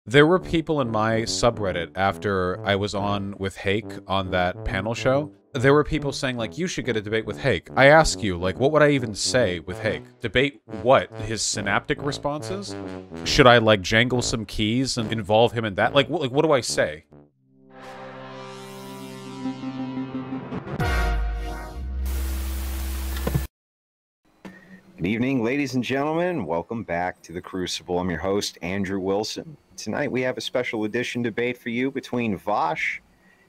There were people in my subreddit after I was on with Hake on that panel show. There were people saying, like, you should get a debate with Hake. I ask you, like, what would I even say with Hake? Debate what? His synaptic responses? Should I, like, jangle some keys and involve him in that? Like, what do I say? Good evening, ladies and gentlemen. Welcome back to The Crucible. I'm your host, Andrew Wilson. Tonight we have a special edition debate for you between Vaush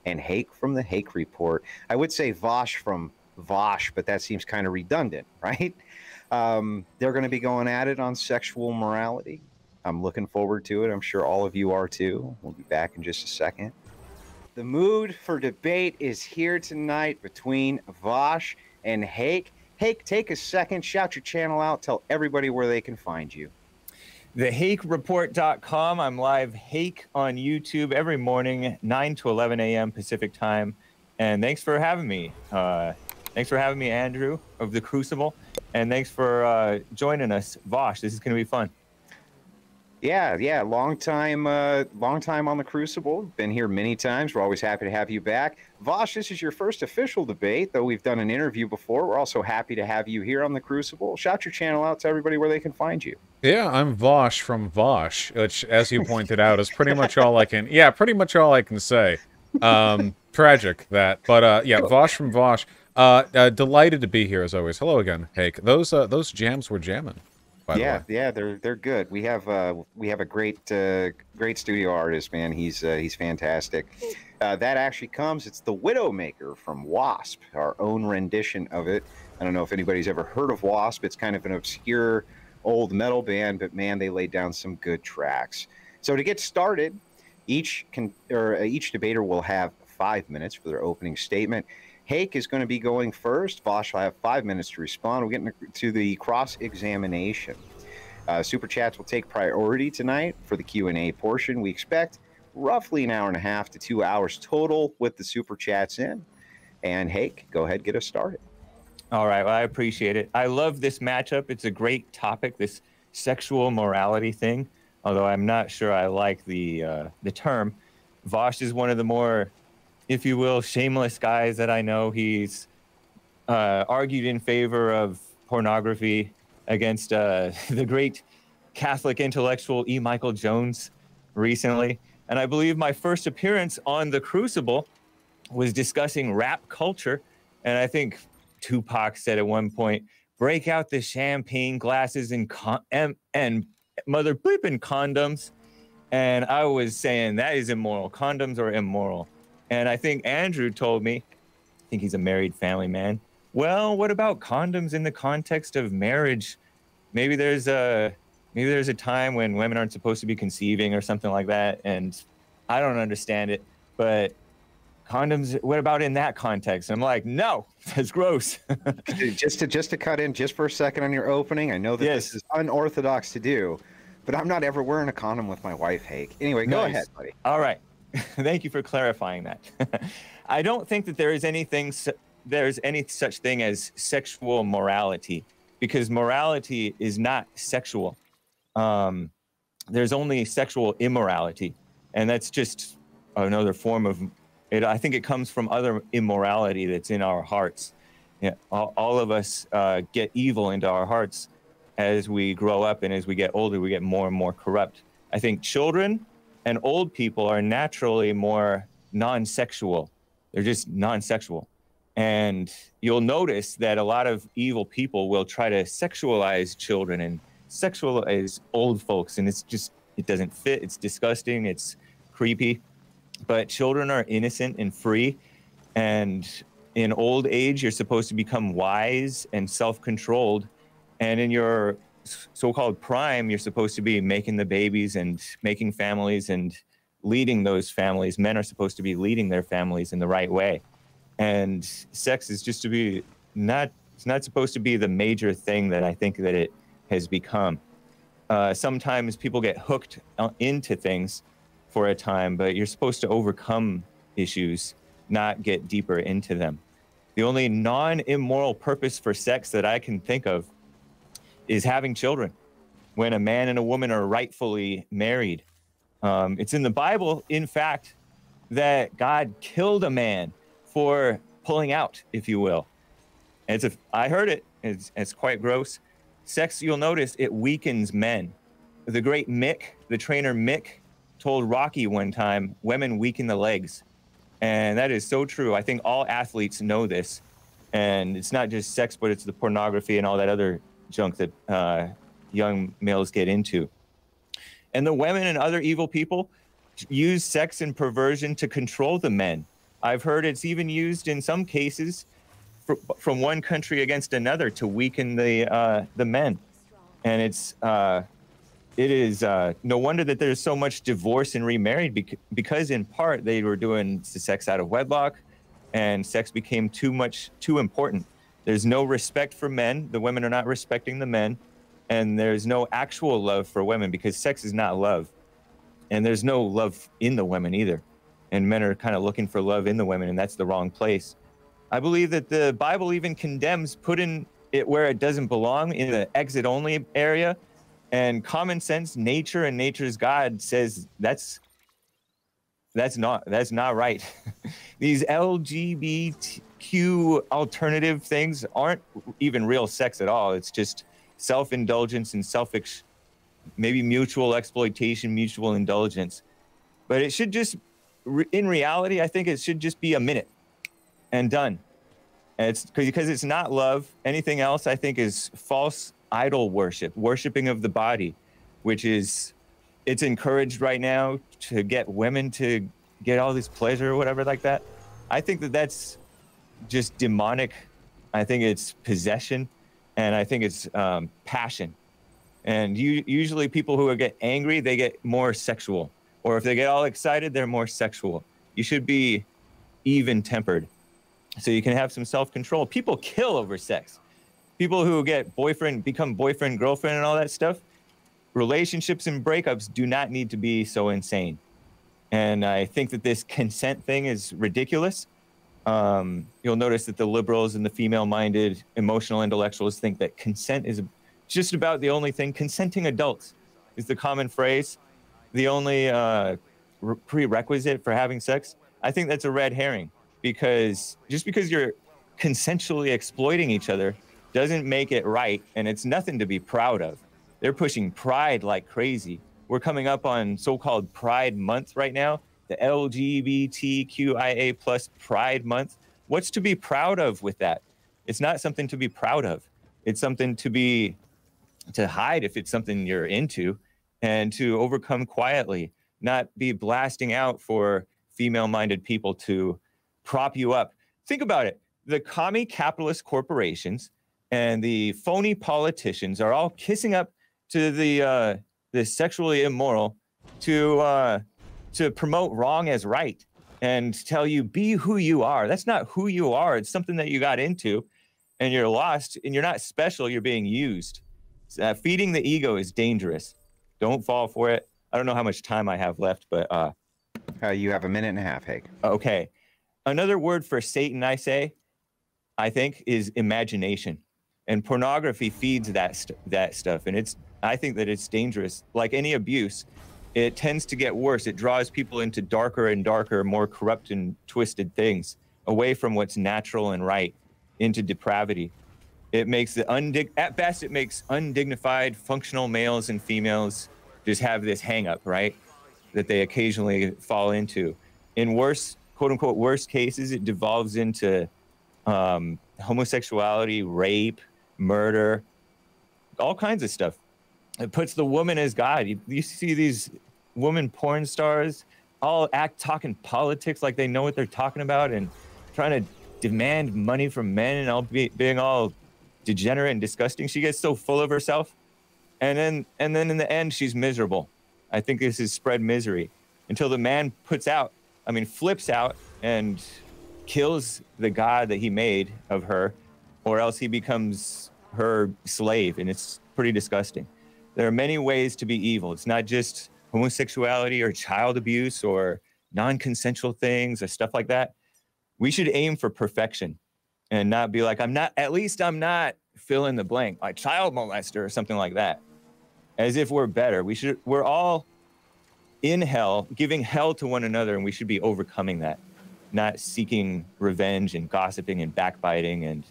and Hake from the Hake Report. I would say Vaush from Vaush, but that seems kind of redundant, right? They're going to be going at it on sexual morality. I'm looking forward to it. I'm sure all of you are too. We'll be back in just a second. The mood for debate is here tonight between Vaush and Hake. Hake, take a second, shout your channel out, tell everybody where they can find you. TheHakeReport.com. I'm live Hake on YouTube every morning, 9 to 11 a.m. Pacific time. And thanks for having me. Thanks for having me, Andrew of The Crucible. And thanks for joining us, Vaush. This is going to be fun. Yeah, long time on The Crucible. Been here many times. We're always happy to have you back. Vaush, this is your first official debate, though we've done an interview before. We're also happy to have you here on The Crucible. Shout your channel out to everybody where they can find you. Yeah, I'm Vaush from Vaush, which, as you pointed out, is pretty much all I can... Yeah, pretty much all I can say. Tragic, that. But, yeah, Vaush from Vaush. Delighted to be here, as always. Hello again, Hake. Those jams were jamming. Yeah, they're good. We have a great studio artist, man. He's fantastic. That actually comes. It's the Widowmaker from Wasp, our own rendition of it. I don't know if anybody's ever heard of Wasp. It's kind of an obscure old metal band, but man, they laid down some good tracks. So to get started, each debater will have 5 minutes for their opening statement. Hake is going to be going first. Vaush will have 5 minutes to respond. We'll get to the cross-examination. Super Chats will take priority tonight for the Q&A portion. We expect roughly an hour and a half to 2 hours total with the Super Chats in. And Hake, go ahead, get us started. All right, well, I appreciate it. I love this matchup. It's a great topic, this sexual morality thing, although I'm not sure I like the term. Vaush is one of the more, if you will, shameless guys that I know. He's argued in favor of pornography against the great Catholic intellectual E. Michael Jones recently. And I believe my first appearance on The Crucible was discussing rap culture. And I think Tupac said at one point, break out the champagne glasses and mother bleeping condoms. And I was saying that is immoral. Condoms are immoral. And I think Andrew told me, I think he's a married family man. Well, what about condoms in the context of marriage? Maybe there's a time when women aren't supposed to be conceiving or something like that. And I don't understand it, but condoms, what about in that context? And I'm like, no, that's gross. just to cut in just for a second on your opening, I know that This is unorthodox to do, but I'm not ever wearing a condom with my wife, Hake. Anyway, go ahead, buddy. All right. Thank you for clarifying that. I don't think that there's any such thing as sexual morality, because morality is not sexual. There's only sexual immorality, and that's just another form of it. I think it comes from other immorality that's in our hearts. Yeah, all of us get evil into our hearts as we grow up, and as we get older, we get more and more corrupt. I think children and old people are naturally more non-sexual. They're just non-sexual. And you'll notice that a lot of evil people will try to sexualize children and sexualize old folks. And it doesn't fit. It's disgusting. It's creepy. But children are innocent and free. And in old age, you're supposed to become wise and self-controlled. And in your so-called prime, you're supposed to be making the babies and making families and leading those families. Men are supposed to be leading their families in the right way. And sex is just it's not supposed to be the major thing that I think that it has become. Sometimes people get hooked into things for a time, but you're supposed to overcome issues, not get deeper into them. The only non-immoral purpose for sex that I can think of is having children. When a man and a woman are rightfully married, It's in the Bible, in fact, that God killed a man for pulling out, if you will. And I heard it. It's quite gross. Sex, you'll notice, it weakens men. The great Mick, the trainer Mick, told Rocky one time, women weaken the legs. And that is so true. I think all athletes know this. And it's not just sex, but it's the pornography and all that other junk that young males get into. And the women and other evil people use sex and perversion to control the men. I've heard it's even used in some cases from one country against another to weaken the men. And it is no wonder that there's so much divorce and remarried because in part they were doing sex out of wedlock, and sex became too important. There's no respect for men. The women are not respecting the men, and there's no actual love for women because sex is not love, and there's no love in the women either. And men are kind of looking for love in the women, and that's the wrong place. I believe that the Bible even condemns putting it where it doesn't belong, in the exit-only area. And common sense, nature and nature's God says that's not right. These LGBTQ alternative things aren't even real sex at all. It's just self-indulgence and maybe mutual exploitation, mutual indulgence. But it should just, in reality, I think it should just be a minute and done. And it's because it's not love. Anything else, I think, is false idol worshiping of the body, which is, it's encouraged right now to get women to get all this pleasure or whatever like that. I think that that's just demonic. I think it's possession, and I think it's passion. And usually people who get angry, they get more sexual. Or if they get all excited, they're more sexual. You should be even-tempered so you can have some self-control. People kill over sex. People who become boyfriend, girlfriend, and all that stuff, relationships and breakups do not need to be so insane. And I think that this consent thing is ridiculous. You'll notice that the liberals and the female-minded emotional intellectuals think that consent is just about the only thing. Consenting adults is the common phrase, the only prerequisite for having sex. I think that's a red herring, because just because you're consensually exploiting each other doesn't make it right, and it's nothing to be proud of. They're pushing pride like crazy. We're coming up on so-called Pride Month right now, the LGBTQIA plus Pride Month. What's to be proud of with that? It's not something to be proud of. It's something to hide if it's something you're into, and to overcome quietly, not be blasting out for female-minded people to prop you up. Think about it. The commie capitalist corporations and the phony politicians are all kissing up to the sexually immoral to promote wrong as right and tell you, be who you are. That's not who you are. It's something that you got into, and you're lost, and you're not special. You're being used. Feeding the ego is dangerous. Don't fall for it. I don't know how much time I have left, but you have a minute and a half, Hake. Okay. Another word for Satan, I think, is imagination. And pornography feeds that stuff. And I think that it's dangerous. Like any abuse, it tends to get worse. It draws people into darker and darker, more corrupt and twisted things, away from what's natural and right, into depravity. It makes at best, it makes undignified, functional males and females just have this hang-up, right, that they occasionally fall into. In worse, quote-unquote, worst cases, it devolves into homosexuality, rape, murder, all kinds of stuff. It puts the woman as God. You see these woman porn stars all talking politics like they know what they're talking about, and trying to demand money from men, and all being all degenerate and disgusting. She gets so full of herself, and then in the end, she's miserable. I think this is spread misery until the man flips out and kills the God that he made of her, or else he becomes her slave, and it's pretty disgusting. There are many ways to be evil. It's not just homosexuality or child abuse or non-consensual things or stuff like that. We should aim for perfection and not be like, I'm not fill in the blank, like child molester or something like that, as if we're better. We're all in hell, giving hell to one another, and we should be overcoming that, not seeking revenge and gossiping and backbiting and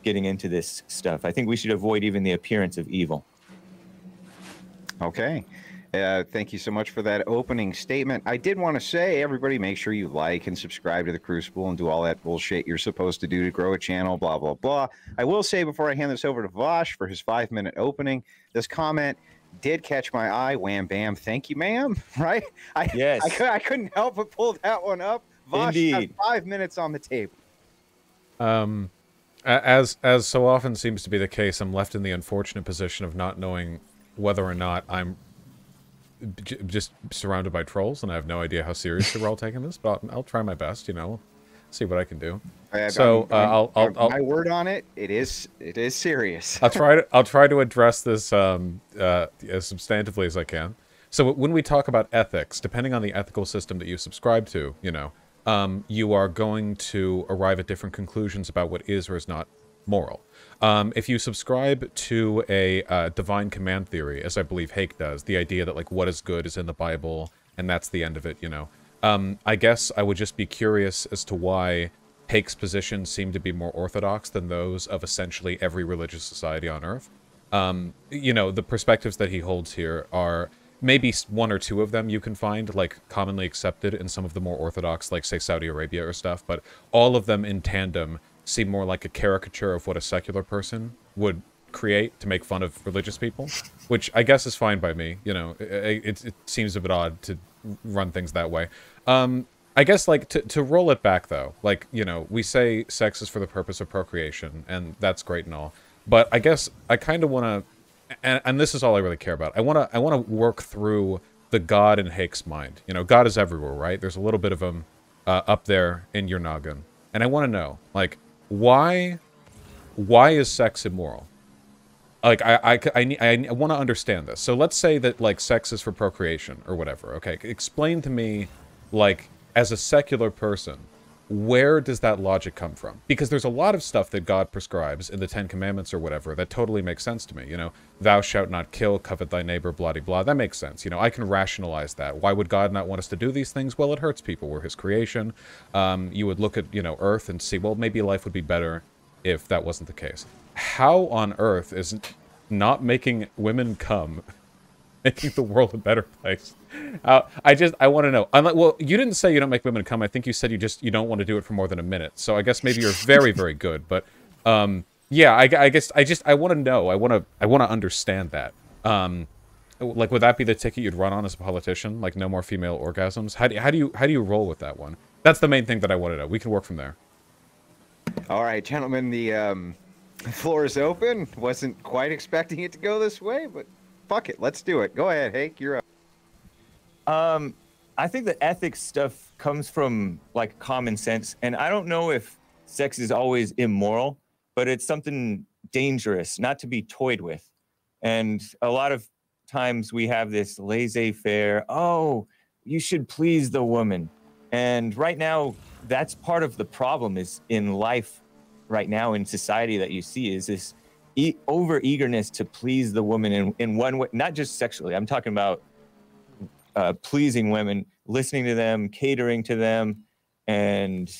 getting into this stuff. I think we should avoid even the appearance of evil. Okay. Thank you so much for that opening statement. I did want to say, everybody, make sure you like and subscribe to The Crucible and do all that bullshit you're supposed to do to grow a channel, blah, blah, blah. I will say before I hand this over to Vaush for his 5-minute opening, this comment did catch my eye. Wham, bam. Thank you, ma'am. Right? Yes. I couldn't help but pull that one up. Vaush has 5 minutes on the table. As so often seems to be the case, I'm left in the unfortunate position of not knowing whether or not I'm just surrounded by trolls, and I have no idea how seriously we're all taking this, but I'll try my best, you know, see what I can do. So I'll my word on it. It is serious. I'll try to address this as substantively as I can. So when we talk about ethics, depending on the ethical system that you subscribe to, you know, you are going to arrive at different conclusions about what is or is not moral. If you subscribe to a divine command theory, as I believe Hake does, the idea that like what is good is in the Bible and that's the end of it, you know, I guess I would just be curious as to why Hake's positions seem to be more orthodox than those of essentially every religious society on Earth. You know, the perspectives that he holds here are maybe one or two of them you can find like commonly accepted in some of the more orthodox, like say Saudi Arabia or stuff, but all of them in tandem seem more like a caricature of what a secular person would create to make fun of religious people, which I guess is fine by me. You know, it seems a bit odd to run things that way. I guess, like, to roll it back, though, like, you know, we say sex is for the purpose of procreation, and that's great and all, but I guess I kind of want to, and this is all I really care about, I want to work through the God in Hake's mind. You know, God is everywhere, right? There's a little bit of him up there in your noggin, and I want to know, like, why is sex immoral? Like, I want to understand this. So let's say that, like, sex is for procreation or whatever, okay? Explain to me, like, as a secular person, where does that logic come from? Because there's a lot of stuff that God prescribes in the Ten Commandments or whatever that totally makes sense to me. You know, thou shalt not kill, covet thy neighbor, blah, blah, blah. That makes sense. You know, I can rationalize that. Why would God not want us to do these things? Well, it hurts people. We're his creation. You would look at, you know, Earth and see, well, maybe life would be better if that wasn't the case. How on earth is not making women come making the world a better place? I want to know. Well, you didn't say you don't make women come. I think you said you don't want to do it for more than a minute. So I guess maybe you're very, very good. But yeah, I guess I want to know. I want to understand that. Like, would that be the ticket you'd run on as a politician? Like, no more female orgasms? How do you roll with that one? That's the main thing that I want to know. We can work from there. All right, gentlemen, the floor is open. Wasn't quite expecting it to go this way, but fuck it, let's do it. Go ahead, Hake, you're up. I think the ethics stuff comes from like common sense, and I don't know if sex is always immoral, but it's something dangerous, not to be toyed with. And a lot of times we have this laissez-faire, oh, you should please the woman. And right now, that's part of the problem is in life right now in society that you see is this over eagerness to please the woman in one way, not just sexually. I'm talking about pleasing women, listening to them, catering to them, and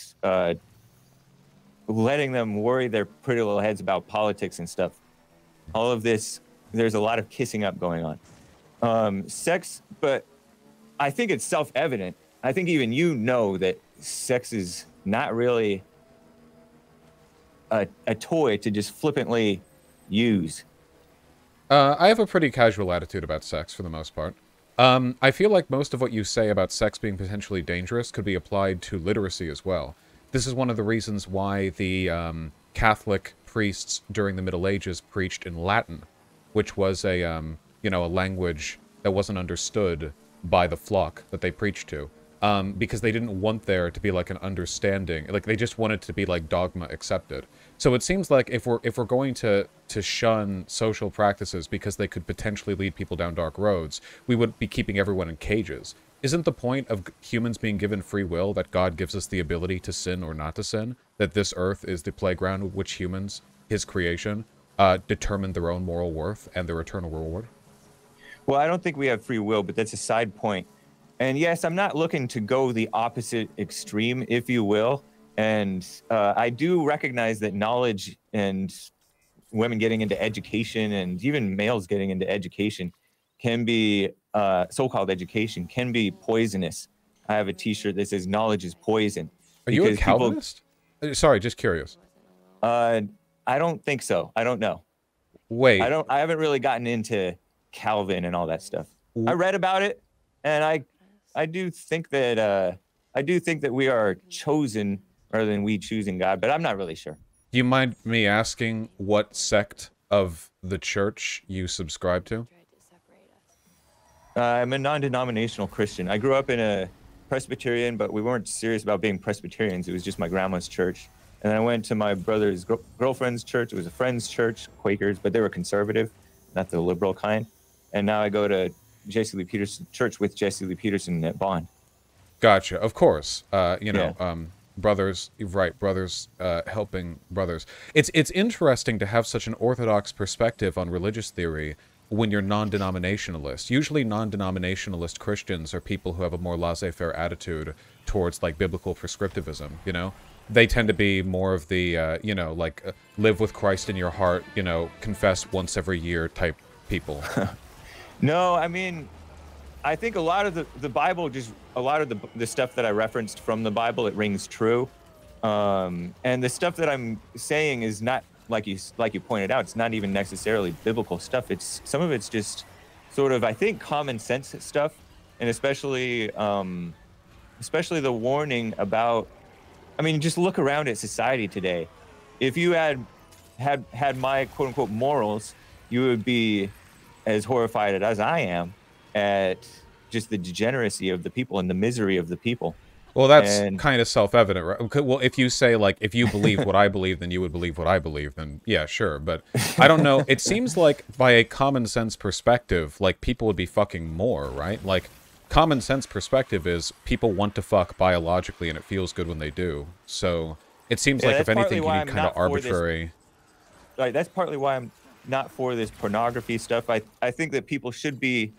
letting them worry their pretty little heads about politics and stuff. All of this, there's a lot of kissing up going on. Sex, but I think it's self-evident. I think even you know that sex is not really a toy to just flippantly use. I have a pretty casual attitude about sex for the most part. I feel like most of what you say about sex being potentially dangerous could be applied to literacy as well. This is one of the reasons why the Catholic priests during the Middle Ages preached in Latin, which was a language that wasn't understood by the flock that they preached to. Because they didn't want there to be like an understanding, like they just wanted to be like dogma accepted. So it seems like if we're going to shun social practices because they could potentially lead people down dark roads, we would be keeping everyone in cages. Isn't the point of humans being given free will that God gives us the ability to sin or not to sin? That this earth is the playground of which humans, his creation, determine their own moral worth and their eternal reward? Well, I don't think we have free will, but that's a side point. And yes, I'm not looking to go the opposite extreme, if you will. And I do recognize that knowledge and women getting into education and even males getting into education can be, so-called education, can be poisonous. I have a t-shirt that says knowledge is poison. Are you a Because people, Calvinist? Sorry, just curious. I don't think so. I don't know. Wait. I haven't really gotten into Calvin and all that stuff. I W- read about it, and I do think that we are chosen rather than we choosing God, but I'm not really sure. Do you mind me asking what sect of the church you subscribe to? I'm a non-denominational Christian. I grew up in a Presbyterian, but we weren't serious about being Presbyterians. It was just my grandma's church. And then I went to my brother's girlfriend's church. It was a friend's church, Quakers, but they were conservative, not the liberal kind. And now I go to Jesse Lee Peterson church with Jesse Lee Peterson at Bond. Gotcha. Of course. You know, Yeah. brothers, right? Brothers helping brothers. It's interesting to have such an orthodox perspective on religious theory when you're non-denominationalist. Usually, non-denominationalist Christians are people who have a more laissez-faire attitude towards like biblical prescriptivism. You know, they tend to be more of the you know, like live with Christ in your heart. You know, confess once every year type people. No, I mean, I think a lot of the Bible, just a lot of the stuff that I referenced from the Bible, it rings true. And the stuff that I'm saying is not, like you pointed out, it's not even necessarily biblical stuff. It's some of it's just sort of, I think, common sense stuff, and especially the warning about. I mean, just look around at society today. If you had my quote unquote morals, you would be as horrified as I am at just the degeneracy of the people and the misery of the people. Well, that's And kind of self-evident, right? Okay, well, if you say, like, if you believe what I believe, then you would believe what I believe, then yeah, sure. But I don't know. It seems like by a common sense perspective, like, people would be fucking more, right? Like, common sense perspective is people want to fuck biologically, and it feels good when they do. So it seems yeah, like, if that's partly anything, you why need I'm kind of not for this. arbitrary... Right, that's partly why I'm not for this pornography stuff. I think that people should be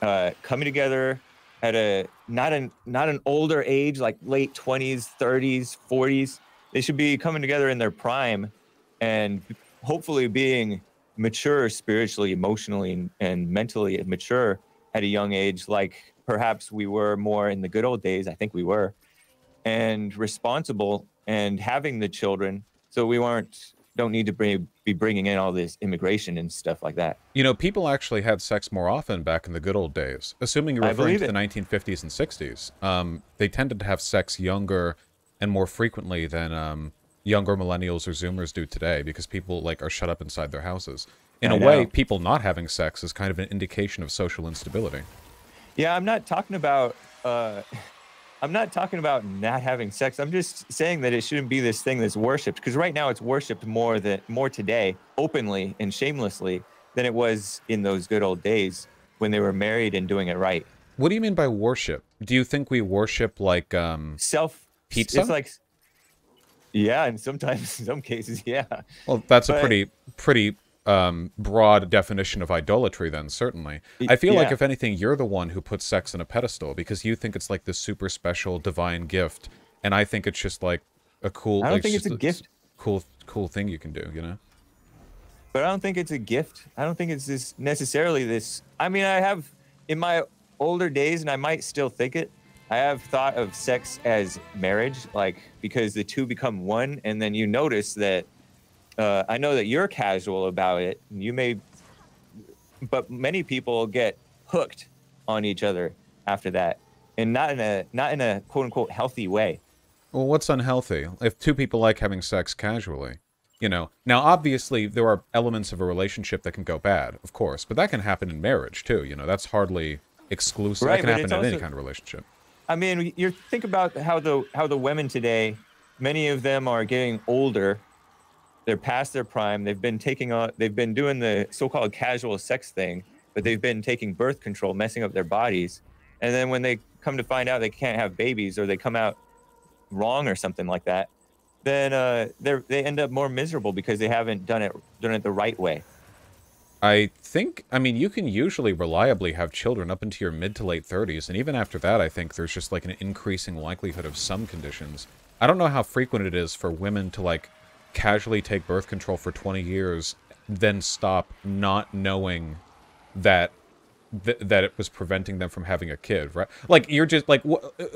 coming together at a not an older age, like late 20s, 30s, 40s. They should be coming together in their prime and hopefully being mature spiritually, emotionally, and mentally mature at a young age, like perhaps we were more in the good old days. I think we were, and responsible and having the children, so we don't need to be bringing in all this immigration and stuff like that. You know, people actually had sex more often back in the good old days. Assuming you're I referring believe to the it. 1950s and 60s, they tended to have sex younger and more frequently than younger millennials or Zoomers do today, because people like are shut up inside their houses. In I a way, know. people not having sex is kind of an indication of social instability. Yeah, I'm not talking about not having sex. I'm just saying that it shouldn't be this thing that's worshipped, because right now it's worshipped more today, openly and shamelessly, than it was in those good old days when they were married and doing it right. What do you mean by worship? Do you think we worship like pizza? It's like, yeah, and sometimes in some cases, yeah. Well, that's a But pretty broad definition of idolatry then, certainly. I feel like, yeah. if anything, you're the one who puts sex on a pedestal, because you think it's like this super special divine gift, and I think it's just like a cool, I don't like, think it's just a gift. cool thing you can do, you know? But I don't think it's a gift. I don't think it's this necessarily this. I mean, I have in my older days, and I might still think it, I have thought of sex as marriage, like, because the two become one, and then you notice that I know that you're casual about it. You may, but many people get hooked on each other after that, and not in a quote unquote healthy way. Well, what's unhealthy? If two people like having sex casually, you know? Now, obviously, there are elements of a relationship that can go bad, of course, but that can happen in marriage, too, you know? That's hardly exclusive. Right, That can but happen it's in any also, kind of relationship. I mean, you think about how the women today, many of them are getting older. They're past their prime. They've been doing the so-called casual sex thing, but they've been taking birth control, messing up their bodies. And then when they come to find out they can't have babies, or they come out wrong or something like that, then they end up more miserable because they haven't done it the right way. I think, I mean, you can usually reliably have children up into your mid to late 30s, and even after that, I think there's just like an increasing likelihood of some conditions. I don't know how frequent it is for women to like casually take birth control for 20 years, then stop not knowing that that it was preventing them from having a kid, right? Like, you're just like,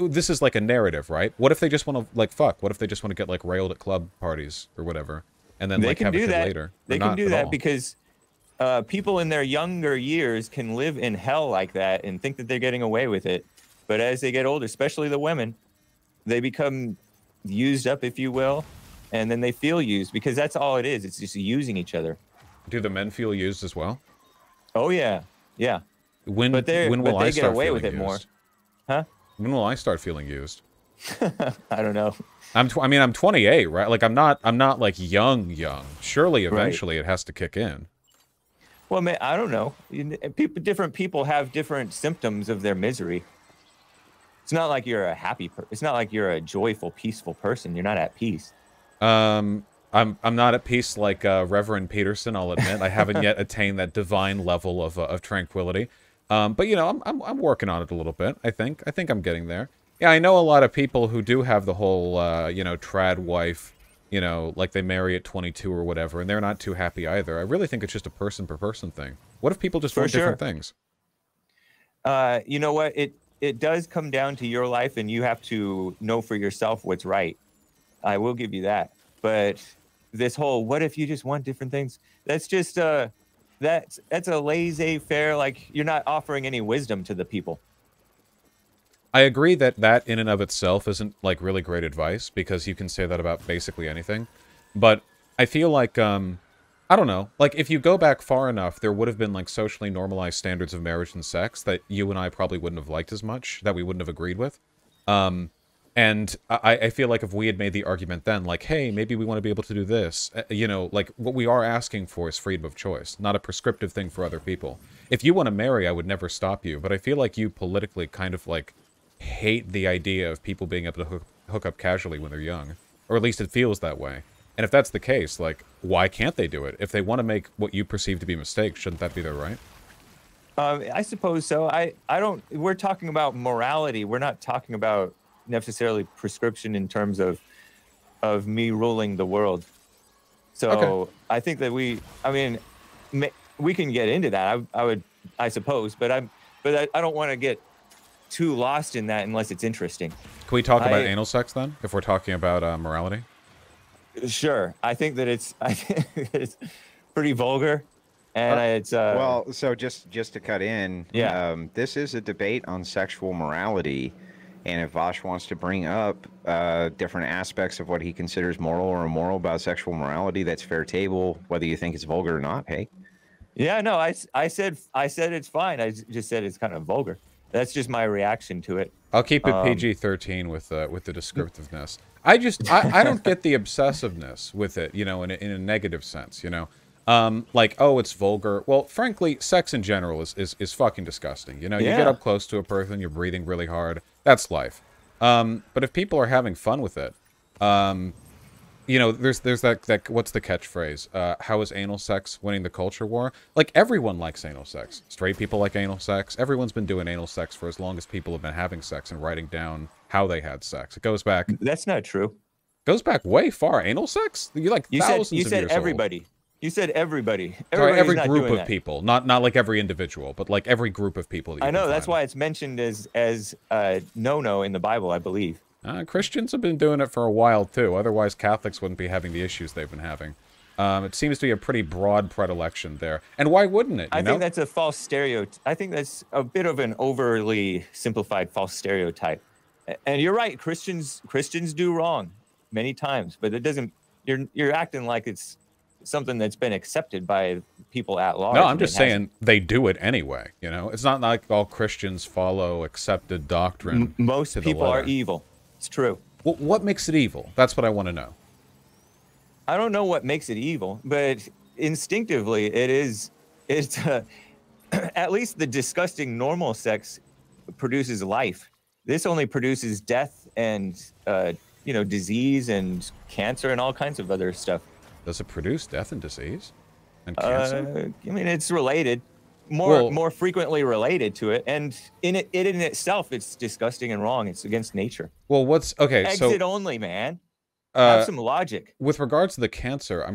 this is like a narrative, right? What if they just want to like fuck? What if they just want to get like railed at club parties or whatever, and then like have a kid later? They can do that because people in their younger years can live in hell like that and think that they're getting away with it. But as they get older, especially the women, they become used up, if you will, and then they feel used because that's all it is. It's just using each other. Do the men feel used as well? Oh yeah, yeah. When will I start feeling used? Huh? When will I start feeling used? I don't know. I mean, I'm 28, right? Like, I'm not like young. Surely, eventually, it has to kick in. Well, man, I don't know. Different people have different symptoms of their misery. It's not like you're a happy person. It's not like you're a joyful, peaceful person. You're not at peace. I'm not at peace like Reverend Peterson. I'll admit I haven't yet attained that divine level of tranquility. But you know, I'm working on it a little bit. I think I'm getting there. Yeah, I know a lot of people who do have the whole you know, trad wife. You know, like they marry at 22 or whatever, and they're not too happy either. I really think it's just a person per person thing. What if people just want different things? You know what? It does come down to your life, and you have to know for yourself what's right. I will give you that. But this whole what if you just want different things? That's just that's a laissez-faire. Like, you're not offering any wisdom to the people. I agree that in and of itself isn't like really great advice, because you can say that about basically anything. But I feel like I don't know, like if you go back far enough, there would have been like socially normalized standards of marriage and sex that you and I probably wouldn't have liked as much, that we wouldn't have agreed with. And I feel like if we had made the argument then, like, hey, maybe we want to be able to do this, you know, like what we are asking for is freedom of choice, not a prescriptive thing for other people. If you want to marry, I would never stop you, but I feel like you politically kind of like hate the idea of people being able to hook up casually when they're young, or at least it feels that way. And if that's the case, like, why can't they do it? If they want to make what you perceive to be mistakes, shouldn't that be their right? I suppose so. I don't. We're talking about morality. We're not talking about necessarily prescription in terms of me ruling the world. So okay. I think that we can get into that. I suppose, but I don't want to get too lost in that unless it's interesting. Can we talk about anal sex then, if we're talking about morality? Sure. I think that it's pretty vulgar, and it's well. So just to cut in, yeah. This is a debate on sexual morality, and if Vaush wants to bring up different aspects of what he considers moral or immoral about sexual morality, that's fair table. Whether you think it's vulgar or not, hey. Yeah. No. I said it's fine. I just said it's kind of vulgar. That's just my reaction to it. I'll keep it PG-13 with the descriptiveness. I don't get the obsessiveness with it, you know, in a negative sense, you know. Like, oh, it's vulgar. Well, frankly, sex in general is fucking disgusting. You know, you get up close to a person, you're breathing really hard. That's life. But if people are having fun with it, you know, there's that what's the catchphrase? How is anal sex winning the culture war? Like, everyone likes anal sex. Straight people like anal sex. Everyone's been doing anal sex for as long as people have been having sex and writing down how they had sex. It goes back. That's not true. Goes back way far. Anal sex? You like thousands of years old. You said everybody. You said everybody. Sorry, every group of people, not like every individual, but like every group of people. I know, that's why it's mentioned as no in the Bible, I believe. Christians have been doing it for a while too. Otherwise, Catholics wouldn't be having the issues they've been having. It seems to be a pretty broad predilection there, and why wouldn't it? I think that's a false stereotype. I think that's a bit of an overly simplified false stereotype. And you're right, Christians do wrong many times, but it doesn't. You're acting like it's something that's been accepted by people at large. No, I'm just saying they do it anyway. You know, it's not like all Christians follow accepted doctrine. Most people are evil. It's true. Well, what makes it evil? That's what I want to know. I don't know what makes it evil, but instinctively it's at least the disgusting normal sex produces life. This only produces death and disease and cancer and all kinds of other stuff. Does it produce death and disease? And cancer? I mean, it's related, more frequently related to it, and in itself, it's disgusting and wrong. It's against nature. Well, what's okay? Exit only, man. So, Have some logic. with regards to the cancer, I'm pretty